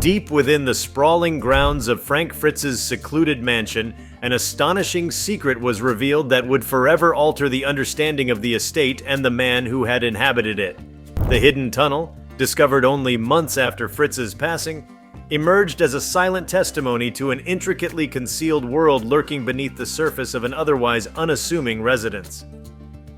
Deep within the sprawling grounds of Frank Fritz's secluded mansion, an astonishing secret was revealed that would forever alter the understanding of the estate and the man who had inhabited it. The hidden tunnel, discovered only months after Fritz's passing, emerged as a silent testimony to an intricately concealed world lurking beneath the surface of an otherwise unassuming residence.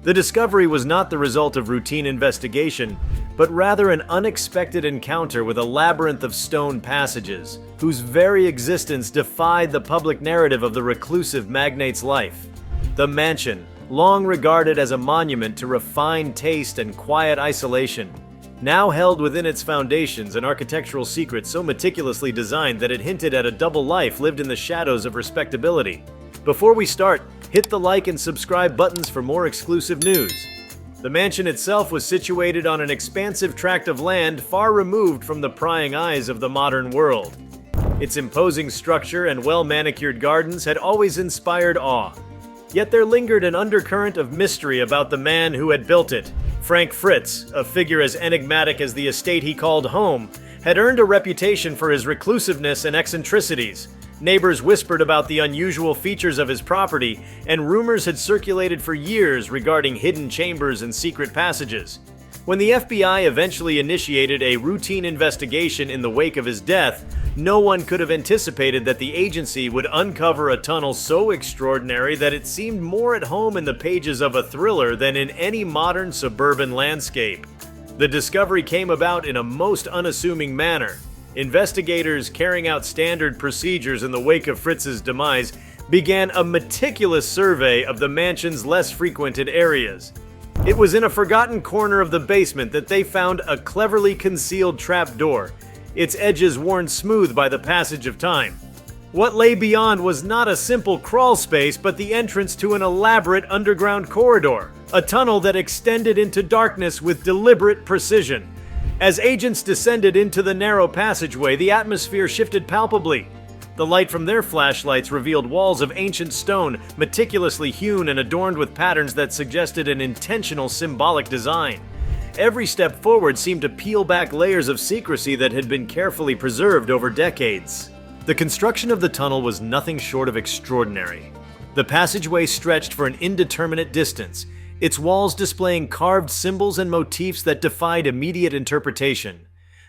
The discovery was not the result of routine investigation, but rather an unexpected encounter with a labyrinth of stone passages, whose very existence defied the public narrative of the reclusive magnate's life. The mansion, long regarded as a monument to refined taste and quiet isolation, now held within its foundations an architectural secret so meticulously designed that it hinted at a double life lived in the shadows of respectability. Before we start, hit the like and subscribe buttons for more exclusive news. The mansion itself was situated on an expansive tract of land far removed from the prying eyes of the modern world. Its imposing structure and well-manicured gardens had always inspired awe. Yet there lingered an undercurrent of mystery about the man who had built it. Frank Fritz, a figure as enigmatic as the estate he called home, had earned a reputation for his reclusiveness and eccentricities. Neighbors whispered about the unusual features of his property, and rumors had circulated for years regarding hidden chambers and secret passages. When the FBI eventually initiated a routine investigation in the wake of his death, no one could have anticipated that the agency would uncover a tunnel so extraordinary that it seemed more at home in the pages of a thriller than in any modern suburban landscape. The discovery came about in a most unassuming manner. Investigators, carrying out standard procedures in the wake of Fritz's demise, began a meticulous survey of the mansion's less frequented areas. It was in a forgotten corner of the basement that they found a cleverly concealed trapdoor, its edges worn smooth by the passage of time. What lay beyond was not a simple crawl space, but the entrance to an elaborate underground corridor, a tunnel that extended into darkness with deliberate precision. As agents descended into the narrow passageway, the atmosphere shifted palpably. The light from their flashlights revealed walls of ancient stone, meticulously hewn and adorned with patterns that suggested an intentional symbolic design. Every step forward seemed to peel back layers of secrecy that had been carefully preserved over decades. The construction of the tunnel was nothing short of extraordinary. The passageway stretched for an indeterminate distance, its walls displaying carved symbols and motifs that defied immediate interpretation.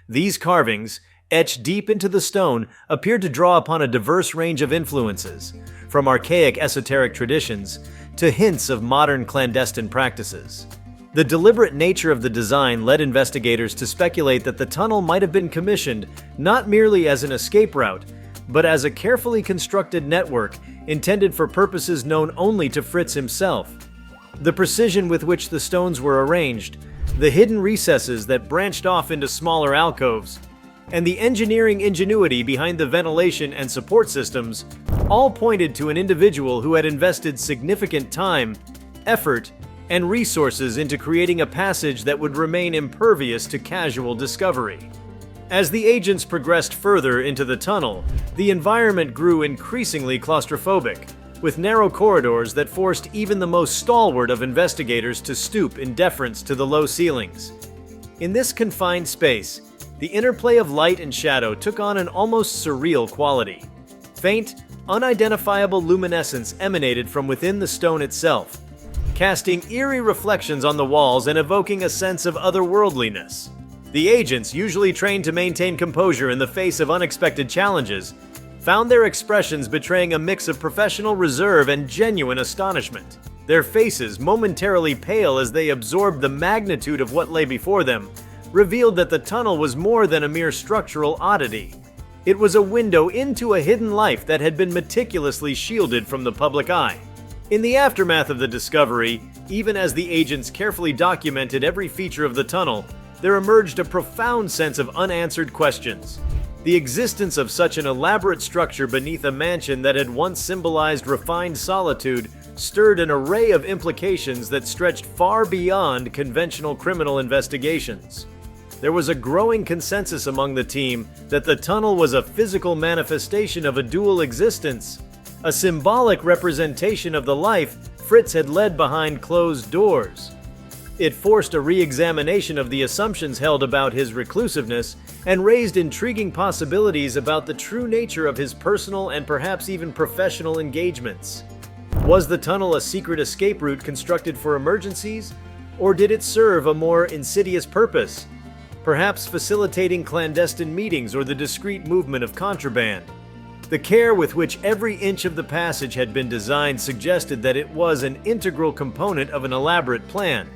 These carvings, etched deep into the stone, appeared to draw upon a diverse range of influences, from archaic esoteric traditions to hints of modern clandestine practices. The deliberate nature of the design led investigators to speculate that the tunnel might have been commissioned not merely as an escape route, but as a carefully constructed network intended for purposes known only to Fritz himself. The precision with which the stones were arranged, the hidden recesses that branched off into smaller alcoves, and the engineering ingenuity behind the ventilation and support systems all pointed to an individual who had invested significant time, effort, and resources into creating a passage that would remain impervious to casual discovery. As the agents progressed further into the tunnel, the environment grew increasingly claustrophobic, with narrow corridors that forced even the most stalwart of investigators to stoop in deference to the low ceilings. In this confined space, the interplay of light and shadow took on an almost surreal quality. Faint, unidentifiable luminescence emanated from within the stone itself, casting eerie reflections on the walls and evoking a sense of otherworldliness. The agents, usually trained to maintain composure in the face of unexpected challenges, found their expressions betraying a mix of professional reserve and genuine astonishment. Their faces, momentarily pale as they absorbed the magnitude of what lay before them, revealed that the tunnel was more than a mere structural oddity. It was a window into a hidden life that had been meticulously shielded from the public eye. In the aftermath of the discovery, even as the agents carefully documented every feature of the tunnel, there emerged a profound sense of unanswered questions. The existence of such an elaborate structure beneath a mansion that had once symbolized refined solitude stirred an array of implications that stretched far beyond conventional criminal investigations. There was a growing consensus among the team that the tunnel was a physical manifestation of a dual existence, a symbolic representation of the life Fritz had led behind closed doors. It forced a re-examination of the assumptions held about his reclusiveness and raised intriguing possibilities about the true nature of his personal and perhaps even professional engagements. Was the tunnel a secret escape route constructed for emergencies, or did it serve a more insidious purpose, perhaps facilitating clandestine meetings or the discreet movement of contraband? The care with which every inch of the passage had been designed suggested that it was an integral component of an elaborate plan.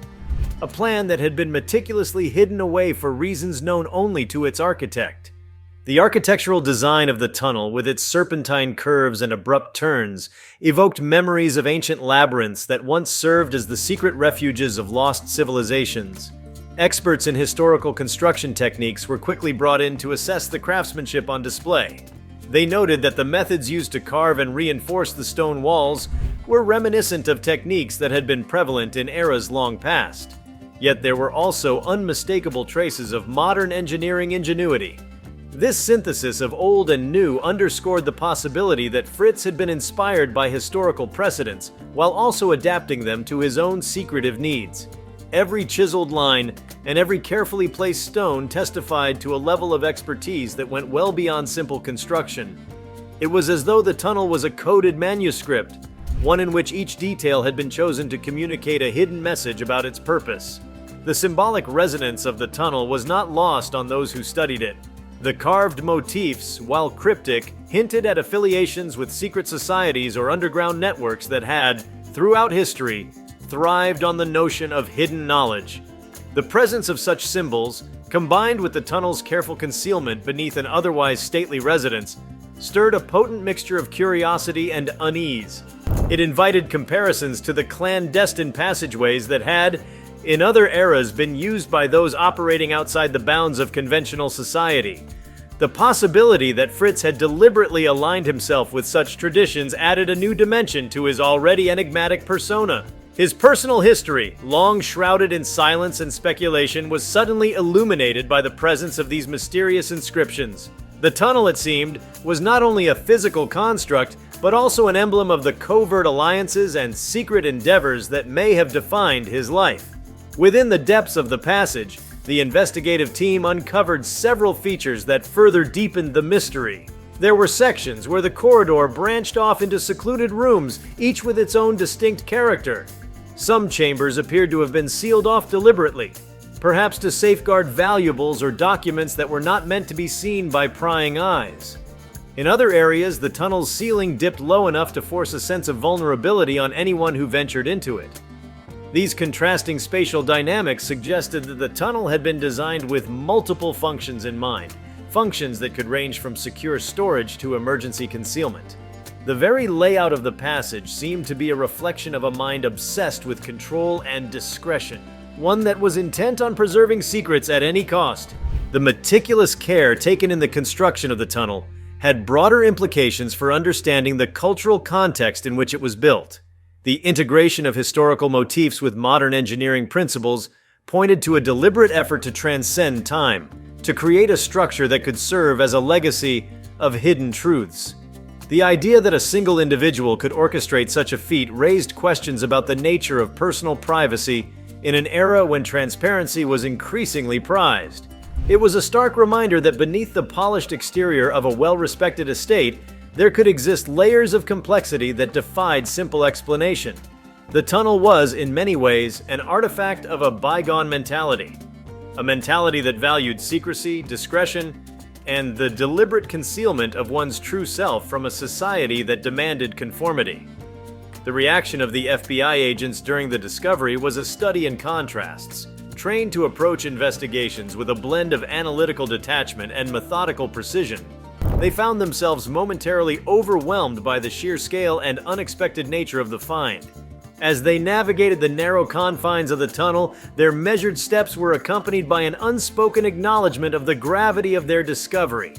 A plan that had been meticulously hidden away for reasons known only to its architect. The architectural design of the tunnel, with its serpentine curves and abrupt turns, evoked memories of ancient labyrinths that once served as the secret refuges of lost civilizations. Experts in historical construction techniques were quickly brought in to assess the craftsmanship on display. They noted that the methods used to carve and reinforce the stone walls were reminiscent of techniques that had been prevalent in eras long past. Yet there were also unmistakable traces of modern engineering ingenuity. This synthesis of old and new underscored the possibility that Fritz had been inspired by historical precedents while also adapting them to his own secretive needs. Every chiseled line and every carefully placed stone testified to a level of expertise that went well beyond simple construction. It was as though the tunnel was a coded manuscript, one in which each detail had been chosen to communicate a hidden message about its purpose. The symbolic resonance of the tunnel was not lost on those who studied it. The carved motifs, while cryptic, hinted at affiliations with secret societies or underground networks that had, throughout history, thrived on the notion of hidden knowledge. The presence of such symbols, combined with the tunnel's careful concealment beneath an otherwise stately residence, stirred a potent mixture of curiosity and unease. It invited comparisons to the clandestine passageways that had, in other eras, been used by those operating outside the bounds of conventional society. The possibility that Fritz had deliberately aligned himself with such traditions added a new dimension to his already enigmatic persona. His personal history, long shrouded in silence and speculation, was suddenly illuminated by the presence of these mysterious inscriptions. The tunnel, it seemed, was not only a physical construct, but also an emblem of the covert alliances and secret endeavors that may have defined his life. Within the depths of the passage, the investigative team uncovered several features that further deepened the mystery. There were sections where the corridor branched off into secluded rooms, each with its own distinct character. Some chambers appeared to have been sealed off deliberately, perhaps to safeguard valuables or documents that were not meant to be seen by prying eyes. In other areas, the tunnel's ceiling dipped low enough to force a sense of vulnerability on anyone who ventured into it. These contrasting spatial dynamics suggested that the tunnel had been designed with multiple functions in mind, functions that could range from secure storage to emergency concealment. The very layout of the passage seemed to be a reflection of a mind obsessed with control and discretion, one that was intent on preserving secrets at any cost. The meticulous care taken in the construction of the tunnel had broader implications for understanding the cultural context in which it was built. The integration of historical motifs with modern engineering principles pointed to a deliberate effort to transcend time, to create a structure that could serve as a legacy of hidden truths. The idea that a single individual could orchestrate such a feat raised questions about the nature of personal privacy in an era when transparency was increasingly prized. It was a stark reminder that beneath the polished exterior of a well-respected estate, there could exist layers of complexity that defied simple explanation. The tunnel was, in many ways, an artifact of a bygone mentality. A mentality that valued secrecy, discretion, and the deliberate concealment of one's true self from a society that demanded conformity. The reaction of the FBI agents during the discovery was a study in contrasts. Trained to approach investigations with a blend of analytical detachment and methodical precision, they found themselves momentarily overwhelmed by the sheer scale and unexpected nature of the find. As they navigated the narrow confines of the tunnel, their measured steps were accompanied by an unspoken acknowledgement of the gravity of their discovery.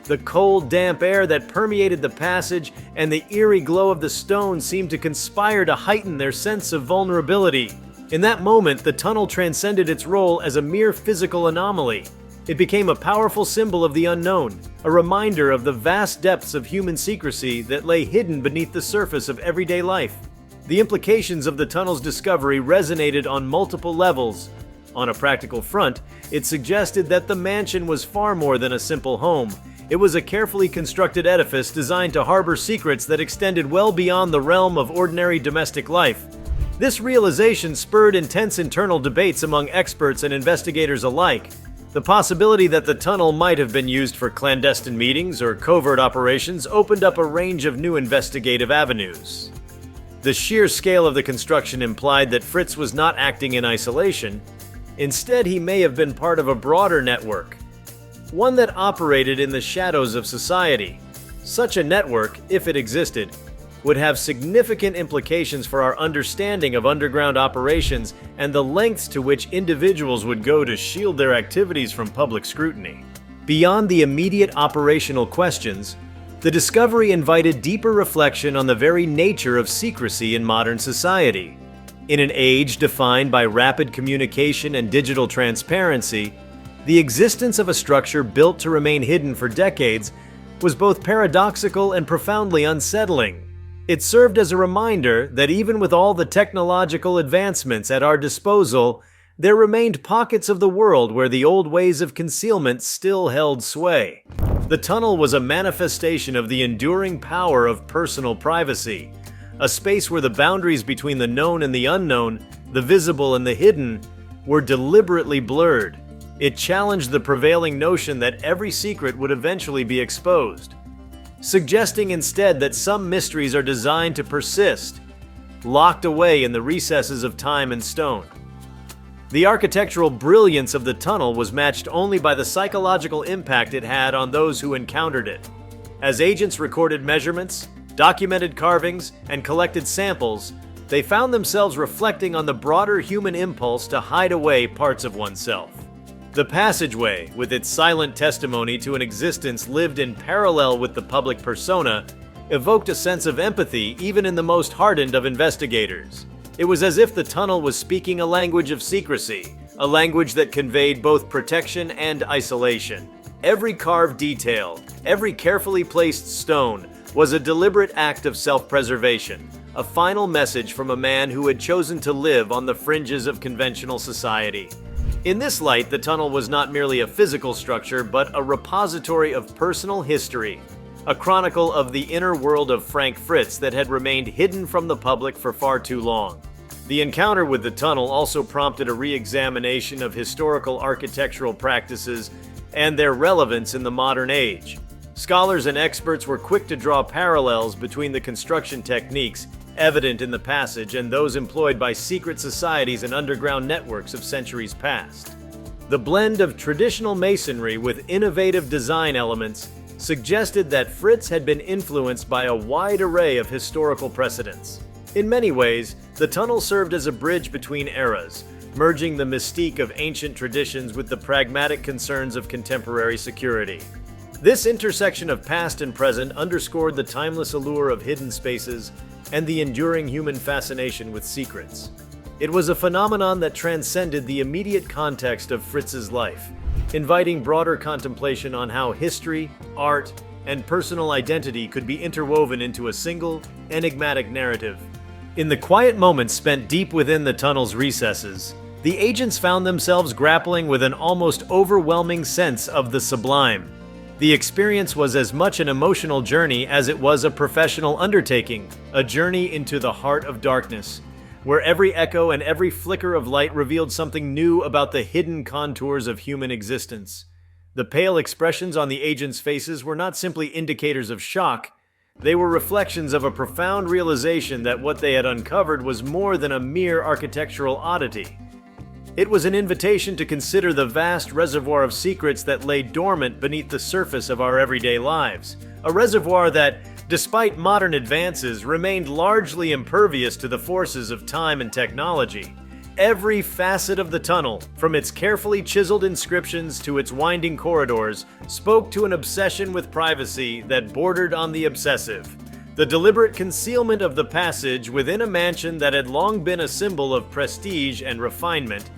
The cold, damp air that permeated the passage and the eerie glow of the stone seemed to conspire to heighten their sense of vulnerability. In that moment, the tunnel transcended its role as a mere physical anomaly. It became a powerful symbol of the unknown, a reminder of the vast depths of human secrecy that lay hidden beneath the surface of everyday life. The implications of the tunnel's discovery resonated on multiple levels. On a practical front, it suggested that the mansion was far more than a simple home. It was a carefully constructed edifice designed to harbor secrets that extended well beyond the realm of ordinary domestic life. This realization spurred intense internal debates among experts and investigators alike. The possibility that the tunnel might have been used for clandestine meetings or covert operations opened up a range of new investigative avenues. The sheer scale of the construction implied that Fritz was not acting in isolation. Instead, he may have been part of a broader network, one that operated in the shadows of society. Such a network, if it existed, would have significant implications for our understanding of underground operations and the lengths to which individuals would go to shield their activities from public scrutiny. Beyond the immediate operational questions, the discovery invited deeper reflection on the very nature of secrecy in modern society. In an age defined by rapid communication and digital transparency, the existence of a structure built to remain hidden for decades was both paradoxical and profoundly unsettling. It served as a reminder that even with all the technological advancements at our disposal, there remained pockets of the world where the old ways of concealment still held sway. The tunnel was a manifestation of the enduring power of personal privacy, a space where the boundaries between the known and the unknown, the visible and the hidden, were deliberately blurred. It challenged the prevailing notion that every secret would eventually be exposed, suggesting instead that some mysteries are designed to persist, locked away in the recesses of time and stone. The architectural brilliance of the tunnel was matched only by the psychological impact it had on those who encountered it. As agents recorded measurements, documented carvings, and collected samples, they found themselves reflecting on the broader human impulse to hide away parts of oneself. The passageway, with its silent testimony to an existence lived in parallel with the public persona, evoked a sense of empathy even in the most hardened of investigators. It was as if the tunnel was speaking a language of secrecy, a language that conveyed both protection and isolation. Every carved detail, every carefully placed stone, was a deliberate act of self-preservation, a final message from a man who had chosen to live on the fringes of conventional society. In this light, the tunnel was not merely a physical structure, but a repository of personal history, a chronicle of the inner world of Frank Fritz that had remained hidden from the public for far too long. The encounter with the tunnel also prompted a re-examination of historical architectural practices and their relevance in the modern age. Scholars and experts were quick to draw parallels between the construction techniques evident in the passage and those employed by secret societies and underground networks of centuries past. The blend of traditional masonry with innovative design elements suggested that Fritz had been influenced by a wide array of historical precedents. In many ways, the tunnel served as a bridge between eras, merging the mystique of ancient traditions with the pragmatic concerns of contemporary security. This intersection of past and present underscored the timeless allure of hidden spaces and the enduring human fascination with secrets. It was a phenomenon that transcended the immediate context of Fritz's life, inviting broader contemplation on how history, art, and personal identity could be interwoven into a single, enigmatic narrative. In the quiet moments spent deep within the tunnel's recesses, the agents found themselves grappling with an almost overwhelming sense of the sublime. The experience was as much an emotional journey as it was a professional undertaking, a journey into the heart of darkness, where every echo and every flicker of light revealed something new about the hidden contours of human existence. The pale expressions on the agents' faces were not simply indicators of shock, they were reflections of a profound realization that what they had uncovered was more than a mere architectural oddity. It was an invitation to consider the vast reservoir of secrets that lay dormant beneath the surface of our everyday lives, a reservoir that, despite modern advances, remained largely impervious to the forces of time and technology. Every facet of the tunnel, from its carefully chiseled inscriptions to its winding corridors, spoke to an obsession with privacy that bordered on the obsessive. The deliberate concealment of the passage within a mansion that had long been a symbol of prestige and refinement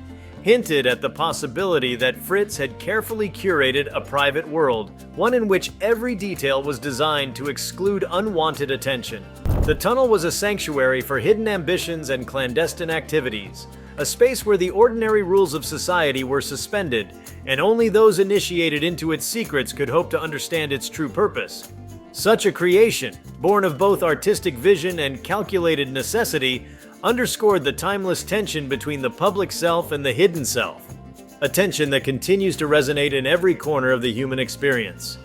hinted at the possibility that Fritz had carefully curated a private world, one in which every detail was designed to exclude unwanted attention. The tunnel was a sanctuary for hidden ambitions and clandestine activities, a space where the ordinary rules of society were suspended, and only those initiated into its secrets could hope to understand its true purpose. Such a creation, born of both artistic vision and calculated necessity, underscored the timeless tension between the public self and the hidden self, a tension that continues to resonate in every corner of the human experience.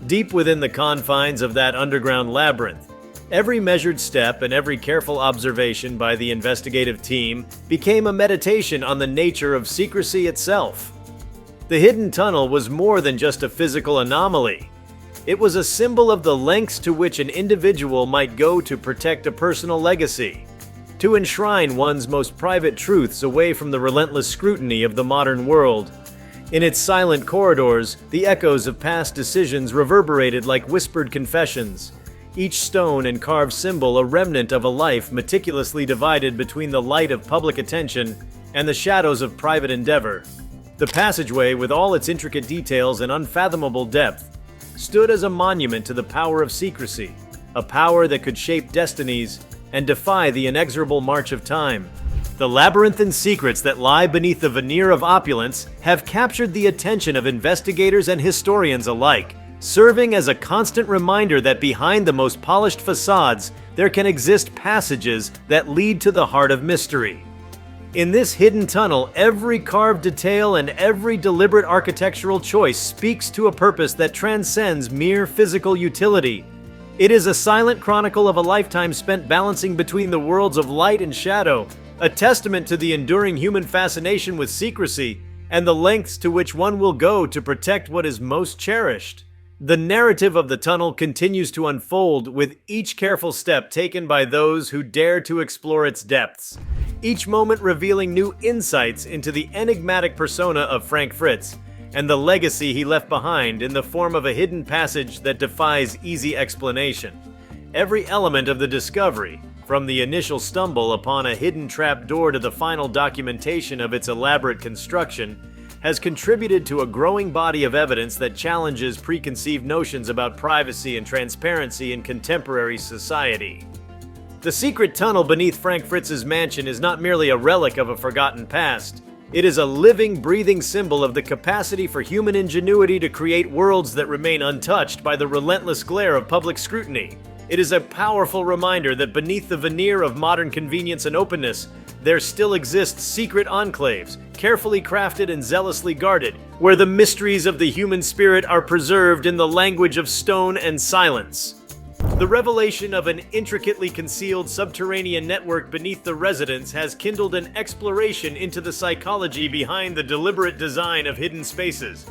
Deep within the confines of that underground labyrinth, every measured step and every careful observation by the investigative team became a meditation on the nature of secrecy itself. The hidden tunnel was more than just a physical anomaly. It was a symbol of the lengths to which an individual might go to protect a personal legacy, to enshrine one's most private truths away from the relentless scrutiny of the modern world. In its silent corridors, the echoes of past decisions reverberated like whispered confessions, each stone and carved symbol a remnant of a life meticulously divided between the light of public attention and the shadows of private endeavor. The passageway, with all its intricate details and unfathomable depth, stood as a monument to the power of secrecy, a power that could shape destinies and defy the inexorable march of time. The labyrinthine secrets that lie beneath the veneer of opulence have captured the attention of investigators and historians alike, serving as a constant reminder that behind the most polished facades, there can exist passages that lead to the heart of mystery. In this hidden tunnel, every carved detail and every deliberate architectural choice speaks to a purpose that transcends mere physical utility. It is a silent chronicle of a lifetime spent balancing between the worlds of light and shadow, a testament to the enduring human fascination with secrecy and the lengths to which one will go to protect what is most cherished. The narrative of the tunnel continues to unfold with each careful step taken by those who dare to explore its depths, each moment revealing new insights into the enigmatic persona of Frank Fritz and the legacy he left behind in the form of a hidden passage that defies easy explanation. Every element of the discovery, from the initial stumble upon a hidden trapdoor to the final documentation of its elaborate construction, has contributed to a growing body of evidence that challenges preconceived notions about privacy and transparency in contemporary society. The secret tunnel beneath Frank Fritz's mansion is not merely a relic of a forgotten past. It is a living, breathing symbol of the capacity for human ingenuity to create worlds that remain untouched by the relentless glare of public scrutiny. It is a powerful reminder that beneath the veneer of modern convenience and openness, there still exist secret enclaves, carefully crafted and zealously guarded, where the mysteries of the human spirit are preserved in the language of stone and silence. The revelation of an intricately concealed subterranean network beneath the residence has kindled an exploration into the psychology behind the deliberate design of hidden spaces.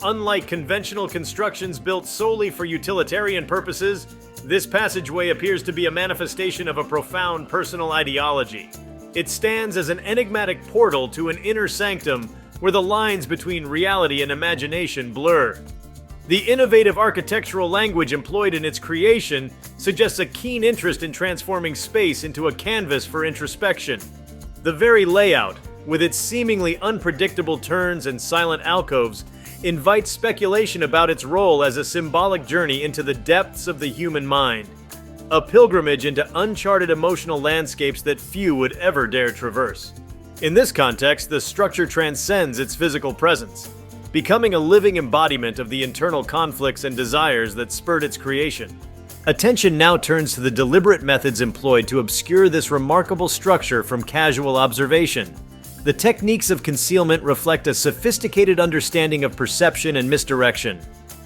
Unlike conventional constructions built solely for utilitarian purposes, this passageway appears to be a manifestation of a profound personal ideology. It stands as an enigmatic portal to an inner sanctum where the lines between reality and imagination blur. The innovative architectural language employed in its creation suggests a keen interest in transforming space into a canvas for introspection. The very layout, with its seemingly unpredictable turns and silent alcoves, invites speculation about its role as a symbolic journey into the depths of the human mind, a pilgrimage into uncharted emotional landscapes that few would ever dare traverse. In this context, the structure transcends its physical presence, becoming a living embodiment of the internal conflicts and desires that spurred its creation. Attention now turns to the deliberate methods employed to obscure this remarkable structure from casual observation. The techniques of concealment reflect a sophisticated understanding of perception and misdirection.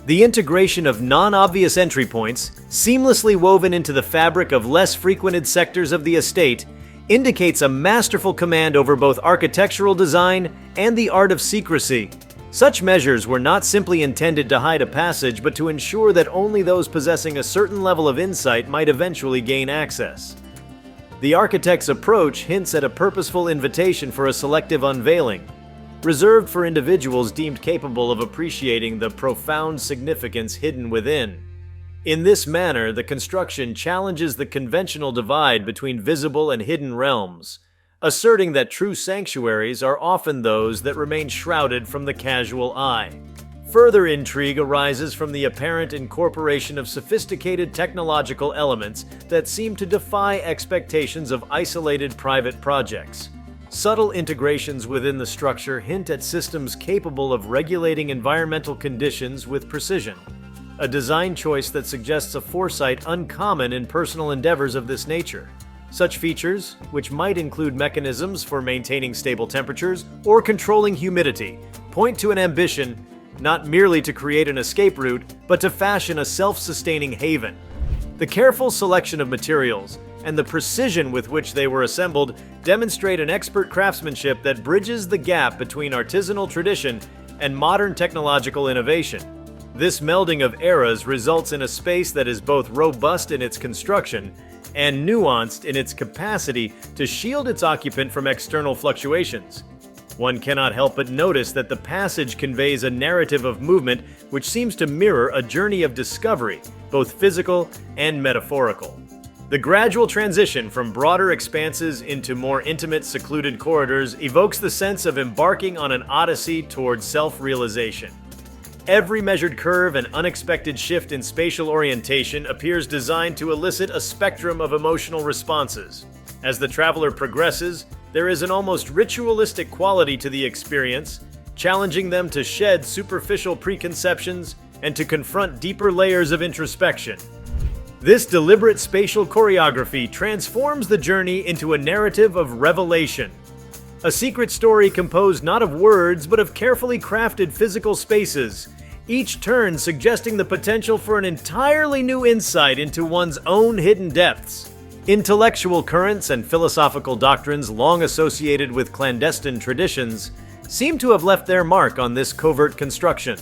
The integration of non-obvious entry points, seamlessly woven into the fabric of less frequented sectors of the estate, indicates a masterful command over both architectural design and the art of secrecy. Such measures were not simply intended to hide a passage, but to ensure that only those possessing a certain level of insight might eventually gain access. The architect's approach hints at a purposeful invitation for a selective unveiling, reserved for individuals deemed capable of appreciating the profound significance hidden within. In this manner, the construction challenges the conventional divide between visible and hidden realms, asserting that true sanctuaries are often those that remain shrouded from the casual eye. Further intrigue arises from the apparent incorporation of sophisticated technological elements that seem to defy expectations of isolated private projects. Subtle integrations within the structure hint at systems capable of regulating environmental conditions with precision, a design choice that suggests a foresight uncommon in personal endeavors of this nature. Such features, which might include mechanisms for maintaining stable temperatures or controlling humidity, point to an ambition not merely to create an escape route, but to fashion a self-sustaining haven. The careful selection of materials and the precision with which they were assembled demonstrate an expert craftsmanship that bridges the gap between artisanal tradition and modern technological innovation. This melding of eras results in a space that is both robust in its construction and nuanced in its capacity to shield its occupant from external fluctuations. One cannot help but notice that the passage conveys a narrative of movement which seems to mirror a journey of discovery, both physical and metaphorical. The gradual transition from broader expanses into more intimate, secluded corridors evokes the sense of embarking on an odyssey toward self-realization. Every measured curve and unexpected shift in spatial orientation appears designed to elicit a spectrum of emotional responses. As the traveler progresses, there is an almost ritualistic quality to the experience, challenging them to shed superficial preconceptions and to confront deeper layers of introspection. This deliberate spatial choreography transforms the journey into a narrative of revelation. A secret story composed not of words but of carefully crafted physical spaces, each turn suggesting the potential for an entirely new insight into one's own hidden depths. Intellectual currents and philosophical doctrines long associated with clandestine traditions seem to have left their mark on this covert construction.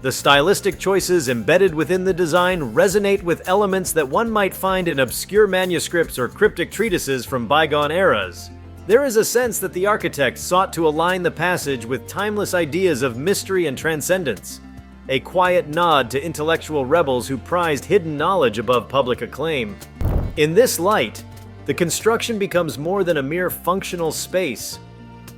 The stylistic choices embedded within the design resonate with elements that one might find in obscure manuscripts or cryptic treatises from bygone eras. There is a sense that the architect sought to align the passage with timeless ideas of mystery and transcendence, a quiet nod to intellectual rebels who prized hidden knowledge above public acclaim. In this light, the construction becomes more than a mere functional space.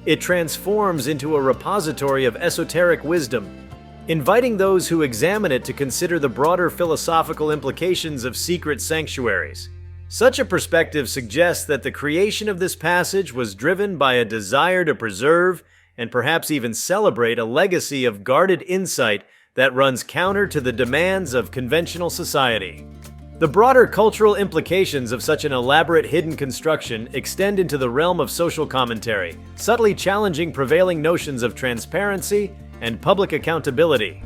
It transforms into a repository of esoteric wisdom, inviting those who examine it to consider the broader philosophical implications of secret sanctuaries. Such a perspective suggests that the creation of this passage was driven by a desire to preserve and perhaps even celebrate a legacy of guarded insight that runs counter to the demands of conventional society. The broader cultural implications of such an elaborate hidden construction extend into the realm of social commentary, subtly challenging prevailing notions of transparency and public accountability.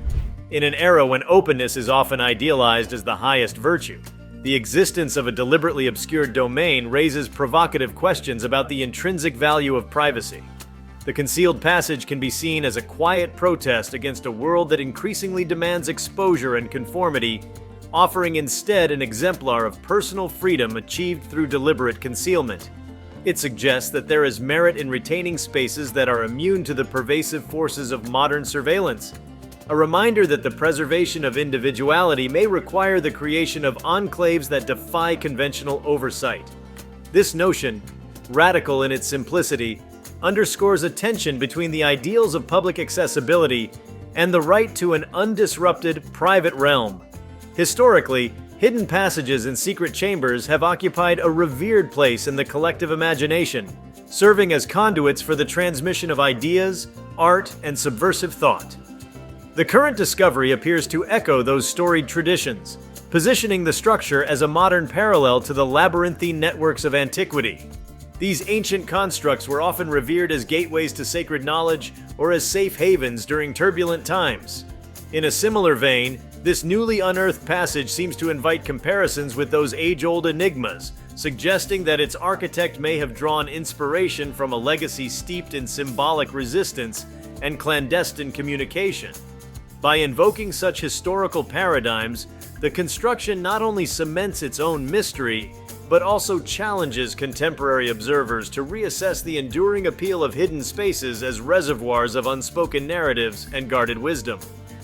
In an era when openness is often idealized as the highest virtue, the existence of a deliberately obscured domain raises provocative questions about the intrinsic value of privacy. The concealed passage can be seen as a quiet protest against a world that increasingly demands exposure and conformity, offering instead an exemplar of personal freedom achieved through deliberate concealment. It suggests that there is merit in retaining spaces that are immune to the pervasive forces of modern surveillance, a reminder that the preservation of individuality may require the creation of enclaves that defy conventional oversight. This notion, radical in its simplicity, underscores a tension between the ideals of public accessibility and the right to an undisrupted private realm. Historically, hidden passages and secret chambers have occupied a revered place in the collective imagination, serving as conduits for the transmission of ideas, art, and subversive thought. The current discovery appears to echo those storied traditions, positioning the structure as a modern parallel to the labyrinthine networks of antiquity. These ancient constructs were often revered as gateways to sacred knowledge or as safe havens during turbulent times. In a similar vein, this newly unearthed passage seems to invite comparisons with those age-old enigmas, suggesting that its architect may have drawn inspiration from a legacy steeped in symbolic resistance and clandestine communication. By invoking such historical paradigms, the construction not only cements its own mystery, but also challenges contemporary observers to reassess the enduring appeal of hidden spaces as reservoirs of unspoken narratives and guarded wisdom.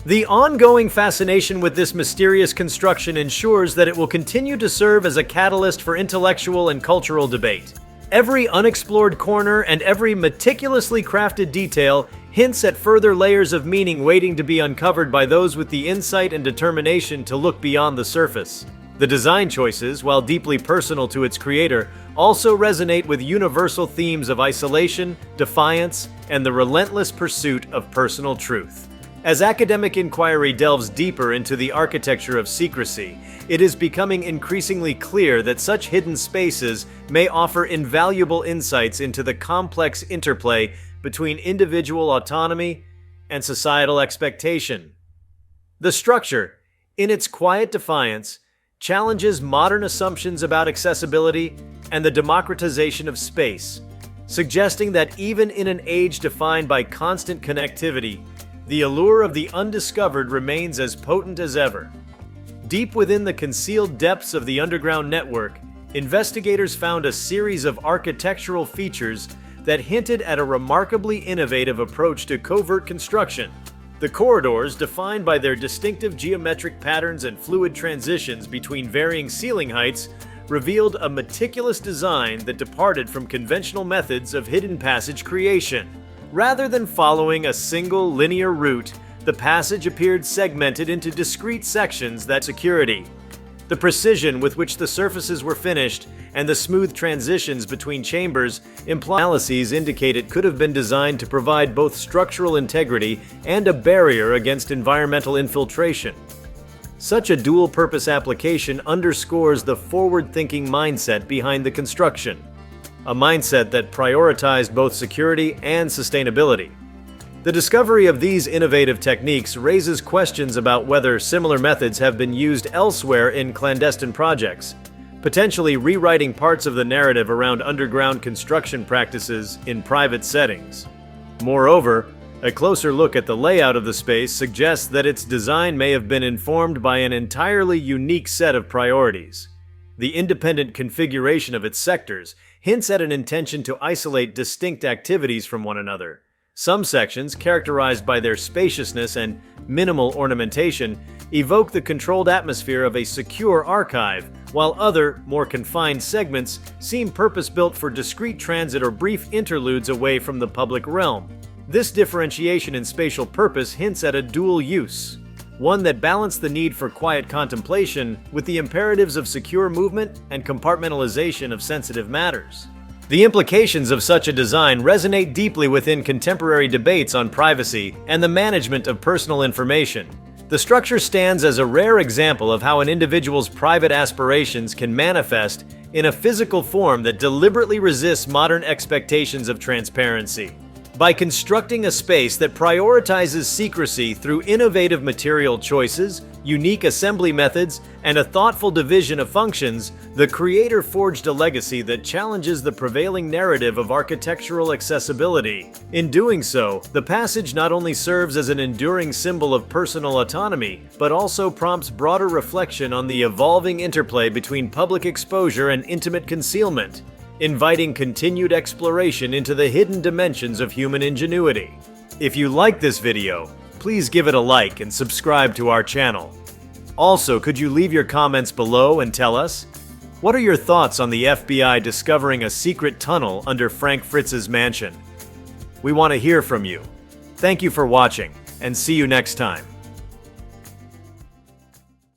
The ongoing fascination with this mysterious construction ensures that it will continue to serve as a catalyst for intellectual and cultural debate, Every unexplored corner and every meticulously crafted detail hints at further layers of meaning waiting to be uncovered by those with the insight and determination to look beyond the surface. The design choices, while deeply personal to its creator, also resonate with universal themes of isolation, defiance, and the relentless pursuit of personal truth. As academic inquiry delves deeper into the architecture of secrecy, it is becoming increasingly clear that such hidden spaces may offer invaluable insights into the complex interplay between individual autonomy and societal expectation. The structure, in its quiet defiance, challenges modern assumptions about accessibility and the democratization of space, suggesting that even in an age defined by constant connectivity, the allure of the undiscovered remains as potent as ever. Deep within the concealed depths of the underground network, investigators found a series of architectural features that hinted at a remarkably innovative approach to covert construction. The corridors, defined by their distinctive geometric patterns and fluid transitions between varying ceiling heights, revealed a meticulous design that departed from conventional methods of hidden passage creation. Rather than following a single linear route, the passage appeared segmented into discrete sections that security. The precision with which the surfaces were finished and the smooth transitions between chambers analyses indicate it could have been designed to provide both structural integrity and a barrier against environmental infiltration. Such a dual-purpose application underscores the forward-thinking mindset behind the construction, a mindset that prioritized both security and sustainability. The discovery of these innovative techniques raises questions about whether similar methods have been used elsewhere in clandestine projects, potentially rewriting parts of the narrative around underground construction practices in private settings. Moreover, a closer look at the layout of the space suggests that its design may have been informed by an entirely unique set of priorities. The independent configuration of its sectors hints at an intention to isolate distinct activities from one another. Some sections, characterized by their spaciousness and minimal ornamentation, evoke the controlled atmosphere of a secure archive, while other, more confined segments seem purpose-built for discreet transit or brief interludes away from the public realm. This differentiation in spatial purpose hints at a dual use, one that balanced the need for quiet contemplation with the imperatives of secure movement and compartmentalization of sensitive matters. The implications of such a design resonate deeply within contemporary debates on privacy and the management of personal information. The structure stands as a rare example of how an individual's private aspirations can manifest in a physical form that deliberately resists modern expectations of transparency. By constructing a space that prioritizes secrecy through innovative material choices, unique assembly methods, and a thoughtful division of functions, the creator forged a legacy that challenges the prevailing narrative of architectural accessibility. In doing so, the passage not only serves as an enduring symbol of personal autonomy, but also prompts broader reflection on the evolving interplay between public exposure and intimate concealment, inviting continued exploration into the hidden dimensions of human ingenuity. If you like this video, please give it a like and subscribe to our channel. Also, could you leave your comments below and tell us, what are your thoughts on the FBI discovering a secret tunnel under Frank Fritz's mansion? We want to hear from you. Thank you for watching, and see you next time.